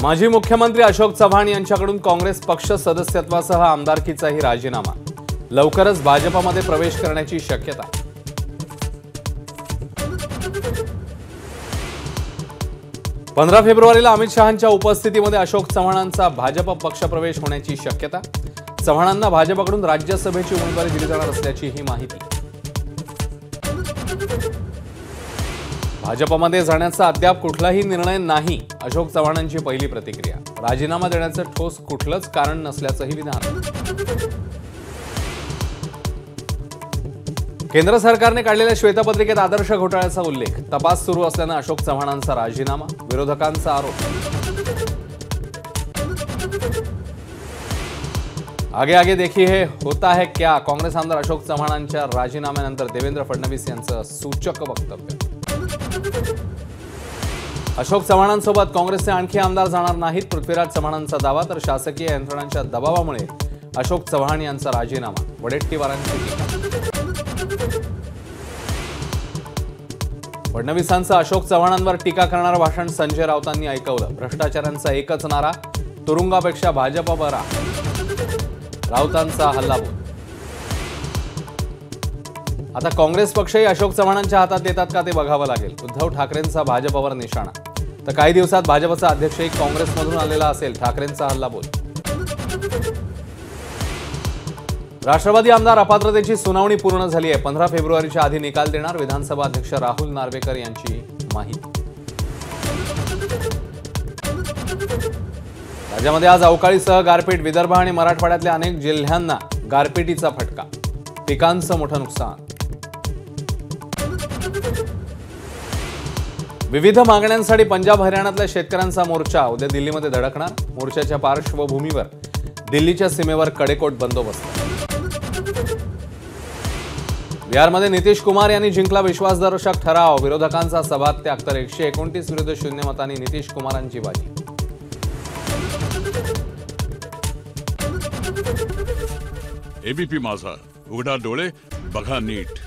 माजी मुख्यमंत्री अशोक चव्हाण यांच्याकडून काँग्रेस पक्ष सदस्यत्वासह आमदारकीचाही राजीनामा। लवकरच भाजपमध्ये प्रवेश करण्याची शक्यता। पंधरा फेब्रुवारीला अमित शहांच्या उपस्थितीमध्ये अशोक चव्हाणांचा भाजप पक्षप्रवेश होण्याची शक्यता। चव्हाणांना भाजपकडून राज्यसभेची उमेदवारी दिली जाणार असल्याची ही माहिती। भाजपमध्ये जाण्याचा अद्याप कुठलाही निर्णय नाही, अशोक चव्हाणांची पहिली प्रतिक्रिया। राजीनामा देण्याचं ठोस कुठलंच कारण नसल्याचंही विधान। केंद्र सरकारने काढलेल्या श्वेतपत्रिकेत आदर्श घोटाळ्याचा उल्लेख। तपास सुरू असल्यानं अशोक चव्हाणांचा राजीनामा, विरोधकांचा आरोप। आगे आगे देखिए है होता है क्या। काँग्रेस आमदार अशोक चव्हाणांच्या राजीनाम्यानंतर देवेंद्र फडणवीस यांचं सूचक वक्तव्य। अशोक चव्हाणांसोबत काँग्रेसचे आणखी आमदार जाणार नाहीत, पृथ्वीराज चव्हाणांचा दावा। तर शासकीय यंत्रणांच्या दबावामुळे अशोक चव्हाण यांचा राजीनामा। वडेट्टीवारांची टीका। फडणवीसांचं अशोक चव्हाणांवर टीका करणारं भाषण संजय राऊतांनी ऐकवलं। भ्रष्टाचारांचा एकच नारा, तुरुंगापेक्षा भाजप बरा। राऊतांचा हल्लाबोल। आता काँग्रेस पक्षही अशोक चव्हाणांच्या हातात देतात का ते बघावं लागेल। उद्धव ठाकरेंचा भाजपवर निशाणा। तर काही दिवसात भाजपचा अध्यक्षही काँग्रेसमधून आलेला असेल, ठाकरेंचा हल्लाबोल। राष्ट्रवादी आमदार अपात्रतेची सुनावणी पूर्ण झाली आहे। 15 फेब्रुवारीच्या आधी निकाल देणार, विधानसभा अध्यक्ष राहुल नार्वेकर यांची माहिती। राज्यामध्ये आज अवकाळीसह गारपीट। विदर्भ आणि मराठवाड्यातल्या अनेक जिल्ह्यांना गारपिटीचा फटका, पिकांचं मोठं नुकसान। विविध मागण्यांसाठी पंजाब हरियाणातल्या शेतकऱ्यांचा मोर्चा उद्या दिल्लीमध्ये धडकणार। मोर्चाच्या पार्श्वभूमीवर दिल्लीच्या सीमेवर कडेकोट बंदोबस्त। बिहारमध्ये नितीश कुमार यांनी जिंकला विश्वासदर्शक ठराव। विरोधकांचा सभात्याग, तर 129 विरुद्ध 0 मतांनी नितीश कुमारांची बाजी। एबीपी माझा, उघडा डोळे बघा नीट।